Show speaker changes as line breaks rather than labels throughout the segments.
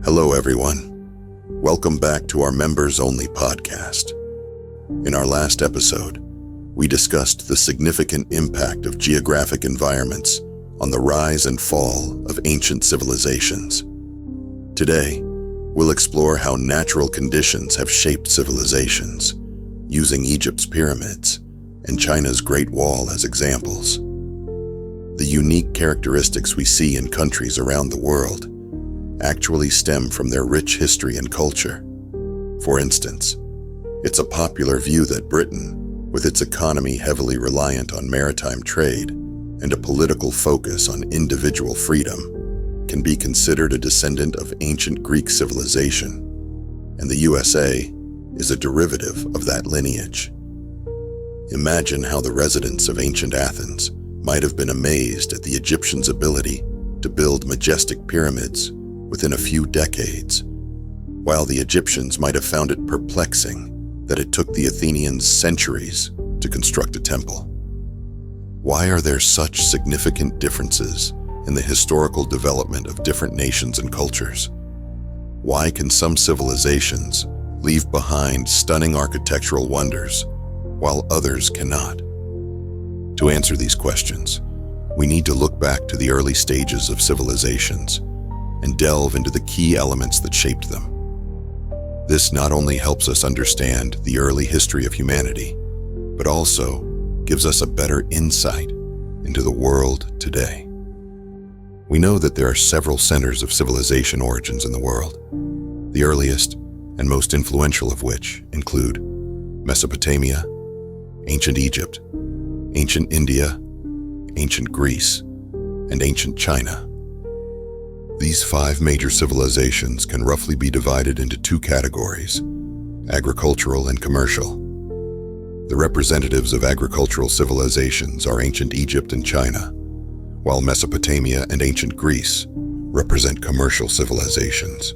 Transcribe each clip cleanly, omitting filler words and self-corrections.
Hello, everyone. Welcome back to our members-only podcast. In our last episode, we discussed the significant impact of geographic environments on the rise and fall of ancient civilizations. Today, we'll explore how natural conditions have shaped civilizations, using Egypt's pyramids and China's Great Wall as examples. The unique characteristics we see in countries around the world actually stem from their rich history and culture. For instance, it's a popular view that Britain, with its economy heavily reliant on maritime trade and a political focus on individual freedom, can be considered a descendant of ancient Greek civilization, and the USA is a derivative of that lineage. Imagine how the residents of ancient Athens might have been amazed at the Egyptians' ability to build majestic pyramids within a few decades, while the Egyptians might have found it perplexing that it took the Athenians centuries to construct a temple. Why are there such significant differences in the historical development of different nations and cultures? Why can some civilizations leave behind stunning architectural wonders, while others cannot? To answer these questions, we need to look back to the early stages of civilizations and delve into the key elements that shaped them. This not only helps us understand the early history of humanity, but also gives us a better insight into the world today. We know that there are several centers of civilization origins in the world, the earliest and most influential of which include Mesopotamia, ancient Egypt, ancient India, ancient Greece, and ancient China. These 5 major civilizations can roughly be divided into 2 categories: agricultural and commercial. The representatives of agricultural civilizations are ancient Egypt and China, while Mesopotamia and ancient Greece represent commercial civilizations.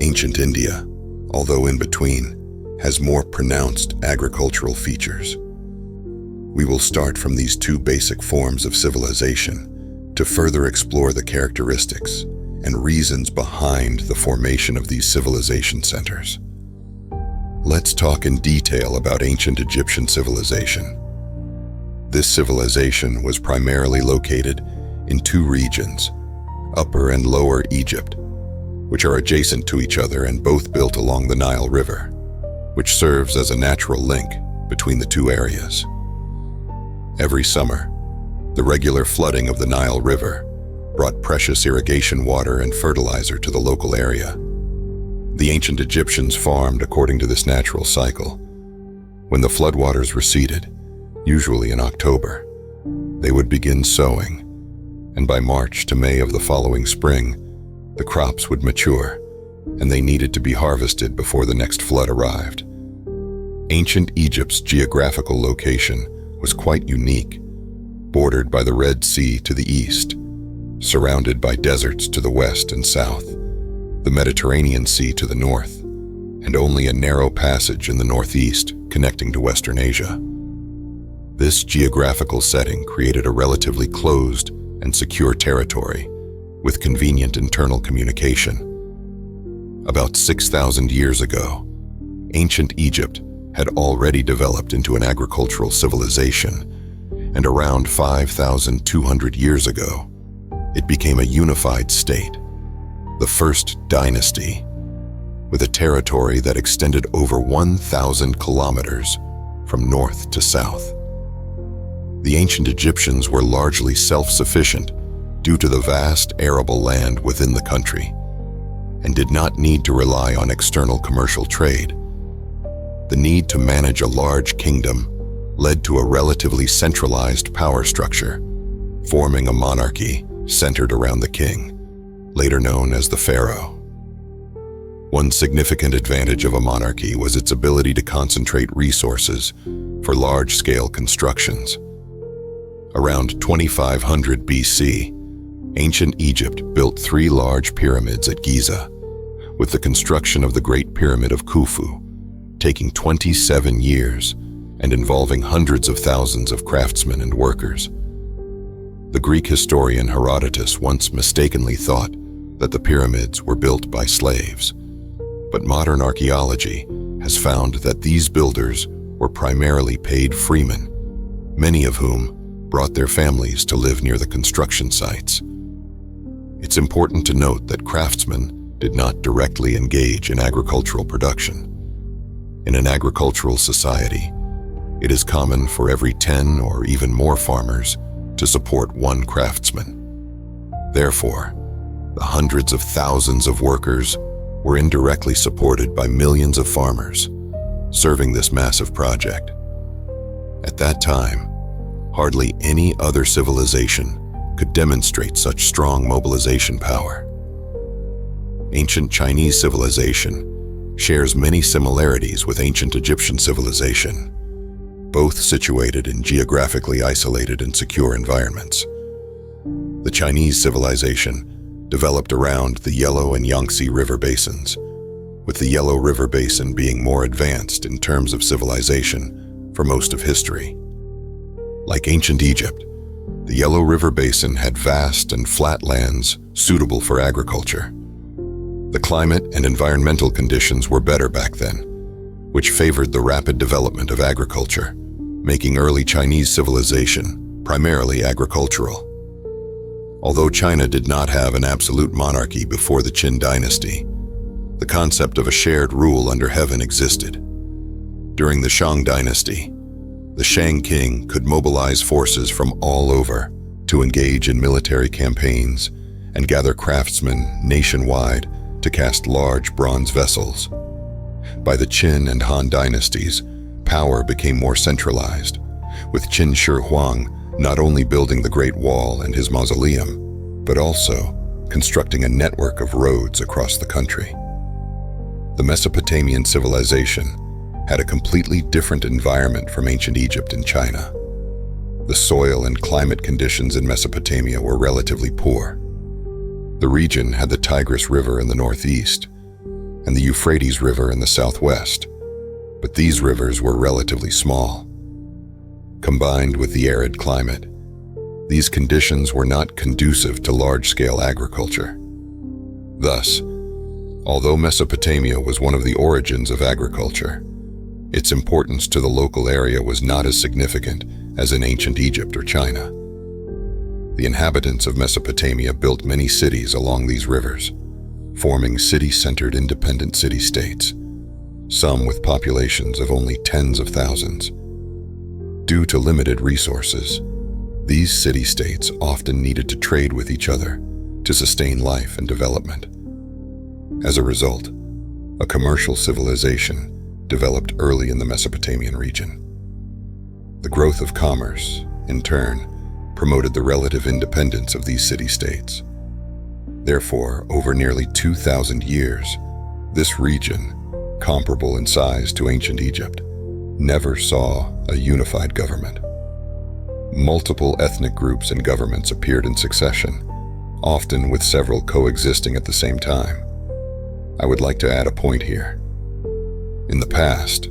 Ancient India, although in between, has more pronounced agricultural features. We will start from these 2 basic forms of civilization to further explore the characteristics and reasons behind the formation of these civilization centers. Let's talk in detail about ancient Egyptian civilization. This civilization was primarily located in 2 regions, Upper and Lower Egypt, which are adjacent to each other and both built along the Nile River, which serves as a natural link between the 2 areas. Every summer, the regular flooding of the Nile River brought precious irrigation water and fertilizer to the local area. The ancient Egyptians farmed according to this natural cycle. When the floodwaters receded, usually in October, they would begin sowing, and by March to May of the following spring, the crops would mature, and they needed to be harvested before the next flood arrived. Ancient Egypt's geographical location was quite unique, bordered by the Red Sea to the east, surrounded by deserts to the west and south, the Mediterranean Sea to the north, and only a narrow passage in the northeast connecting to Western Asia. This geographical setting created a relatively closed and secure territory with convenient internal communication. About 6,000 years ago, ancient Egypt had already developed into an agricultural civilization, and around 5,200 years ago, it became a unified state, the first dynasty, with a territory that extended over 1,000 kilometers from north to south. The ancient Egyptians were largely self-sufficient due to the vast arable land within the country, and did not need to rely on external commercial trade. The need to manage a large kingdom led to a relatively centralized power structure, forming a monarchy centered around the king, later known as the pharaoh. One significant advantage of a monarchy was its ability to concentrate resources for large-scale constructions. Around 2500 BC, ancient Egypt built 3 large pyramids at Giza, with the construction of the Great Pyramid of Khufu taking 27 years and involving hundreds of thousands of craftsmen and workers. The Greek historian Herodotus once mistakenly thought that the pyramids were built by slaves, but modern archaeology has found that these builders were primarily paid freemen, many of whom brought their families to live near the construction sites. It's important to note that craftsmen did not directly engage in agricultural production. In an agricultural society, it is common for every 10 or even more farmers to support one craftsman. Therefore, the hundreds of thousands of workers were indirectly supported by millions of farmers, serving this massive project. At that time, hardly any other civilization could demonstrate such strong mobilization power. Ancient Chinese civilization shares many similarities with ancient Egyptian civilization, both situated in geographically isolated and secure environments. The Chinese civilization developed around the Yellow and Yangtze River basins, with the Yellow River Basin being more advanced in terms of civilization for most of history. Like ancient Egypt, the Yellow River Basin had vast and flat lands suitable for agriculture. The climate and environmental conditions were better back then, which favored the rapid development of agriculture, making early Chinese civilization primarily agricultural. Although China did not have an absolute monarchy before the Qin dynasty, the concept of a shared rule under heaven existed. During the Shang dynasty, the Shang king could mobilize forces from all over to engage in military campaigns and gather craftsmen nationwide to cast large bronze vessels. By the Qin and Han dynasties, power became more centralized, with Qin Shi Huang not only building the Great Wall and his mausoleum, but also constructing a network of roads across the country. The Mesopotamian civilization had a completely different environment from ancient Egypt and China. The soil and climate conditions in Mesopotamia were relatively poor. The region had the Tigris River in the northeast and the Euphrates River in the southwest, but these rivers were relatively small. Combined with the arid climate, these conditions were not conducive to large-scale agriculture. Thus, although Mesopotamia was one of the origins of agriculture, its importance to the local area was not as significant as in ancient Egypt or China. The inhabitants of Mesopotamia built many cities along these rivers, forming city-centered independent city-states, some with populations of only tens of thousands. Due to limited resources, these city-states often needed to trade with each other to sustain life and development. As a result, a commercial civilization developed early in the Mesopotamian region. The growth of commerce, in turn, promoted the relative independence of these city-states. Therefore, over nearly 2,000 years, this region, comparable in size to ancient Egypt, never saw a unified government. Multiple ethnic groups and governments appeared in succession, often with several coexisting at the same time. I would like to add a point here. In the past,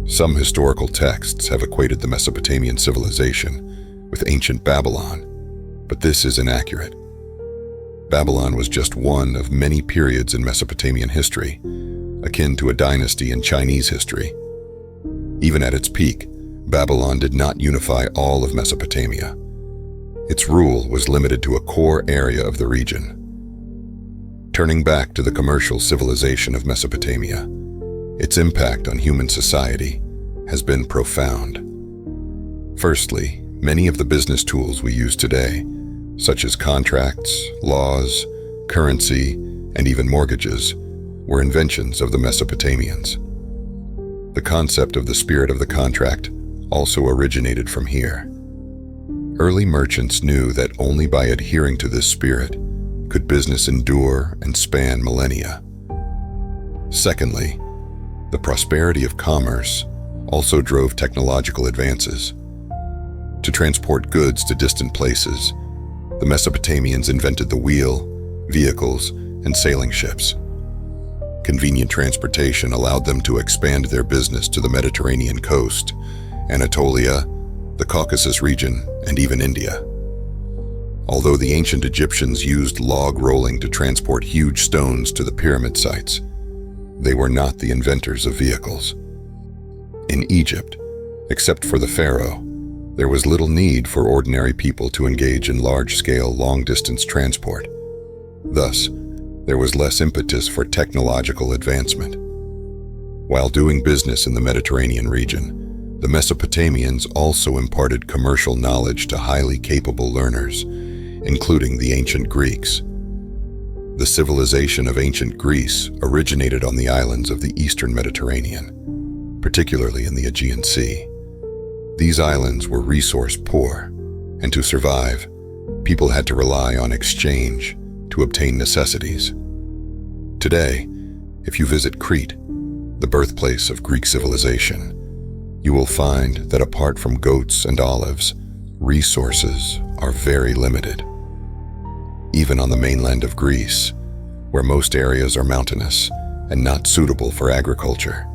some historical texts have equated the Mesopotamian civilization with ancient Babylon, but this is inaccurate. Babylon was just one of many periods in Mesopotamian history, akin to a dynasty in Chinese history. Even at its peak, Babylon did not unify all of Mesopotamia. Its rule was limited to a core area of the region. Turning back to the commercial civilization of Mesopotamia, its impact on human society has been profound. Firstly, many of the business tools we use today, such as contracts, laws, currency, and even mortgages, were inventions of the Mesopotamians. The concept of the spirit of the contract also originated from here. Early merchants knew that only by adhering to this spirit could business endure and span millennia. Secondly, the prosperity of commerce also drove technological advances. To transport goods to distant places, the Mesopotamians invented the wheel, vehicles, and sailing ships. Convenient transportation allowed them to expand their business to the Mediterranean coast, Anatolia, the Caucasus region, and even India. Although the ancient Egyptians used log rolling to transport huge stones to the pyramid sites, they were not the inventors of vehicles. In Egypt, except for the pharaoh, there was little need for ordinary people to engage in large-scale, long-distance transport. Thus, there was less impetus for technological advancement. While doing business in the Mediterranean region, the Mesopotamians also imparted commercial knowledge to highly capable learners, including the ancient Greeks. The civilization of ancient Greece originated on the islands of the eastern Mediterranean, particularly in the Aegean Sea. These islands were resource poor, and to survive, people had to rely on exchange to obtain necessities. Today, if you visit Crete, the birthplace of Greek civilization, you will find that apart from goats and olives, resources are very limited. Even on the mainland of Greece, where most areas are mountainous and not suitable for agriculture,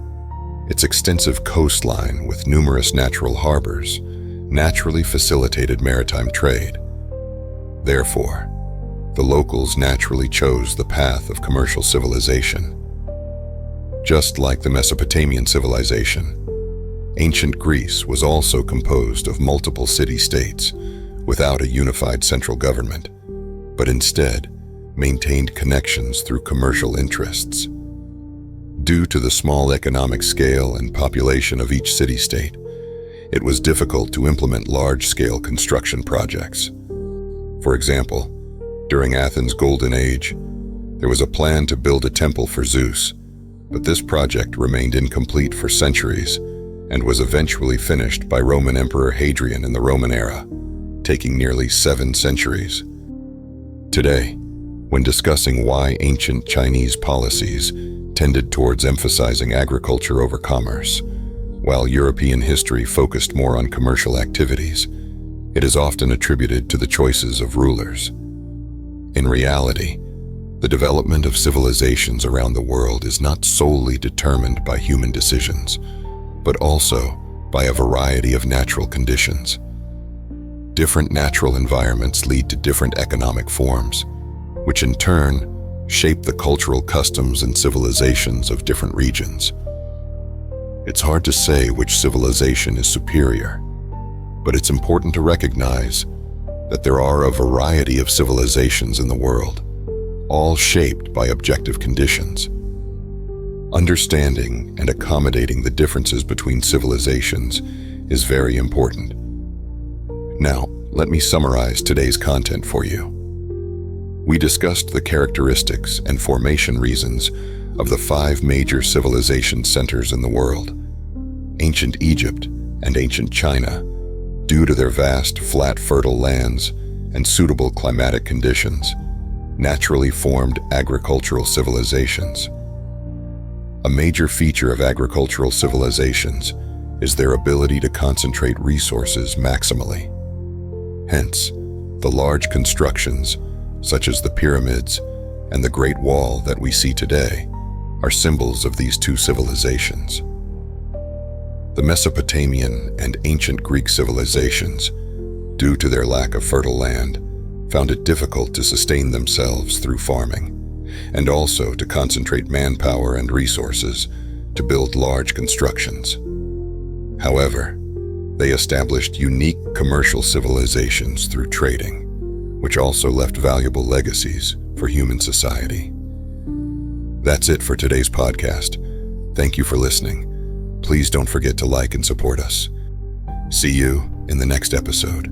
its extensive coastline with numerous natural harbors naturally facilitated maritime trade. Therefore, the locals naturally chose the path of commercial civilization. Just like the Mesopotamian civilization, ancient Greece was also composed of multiple city-states without a unified central government, but instead maintained connections through commercial interests. Due to the small economic scale and population of each city-state, it was difficult to implement large-scale construction projects. For example, during Athens' Golden Age, there was a plan to build a temple for Zeus, but this project remained incomplete for centuries and was eventually finished by Roman Emperor Hadrian in the Roman era, taking nearly 7 centuries. Today, when discussing why ancient Chinese policies tended towards emphasizing agriculture over commerce, while European history focused more on commercial activities, it is often attributed to the choices of rulers. In reality, the development of civilizations around the world is not solely determined by human decisions, but also by a variety of natural conditions. Different natural environments lead to different economic forms, which in turn shape the cultural customs and civilizations of different regions. It's hard to say which civilization is superior, but it's important to recognize that there are a variety of civilizations in the world, all shaped by objective conditions. Understanding and accommodating the differences between civilizations is very important. Now, let me summarize today's content for you. We discussed the characteristics and formation reasons of the 5 major civilization centers in the world: ancient Egypt and ancient China, due to their vast, flat, fertile lands and suitable climatic conditions, naturally formed agricultural civilizations. A major feature of agricultural civilizations is their ability to concentrate resources maximally. Hence, the large constructions, such as the pyramids and the Great Wall that we see today, are symbols of these 2 civilizations. The Mesopotamian and ancient Greek civilizations, due to their lack of fertile land, found it difficult to sustain themselves through farming, and also to concentrate manpower and resources to build large constructions. However, they established unique commercial civilizations through trading, which also left valuable legacies for human society. That's it for today's podcast. Thank you for listening. Please don't forget to like and support us. See you in the next episode.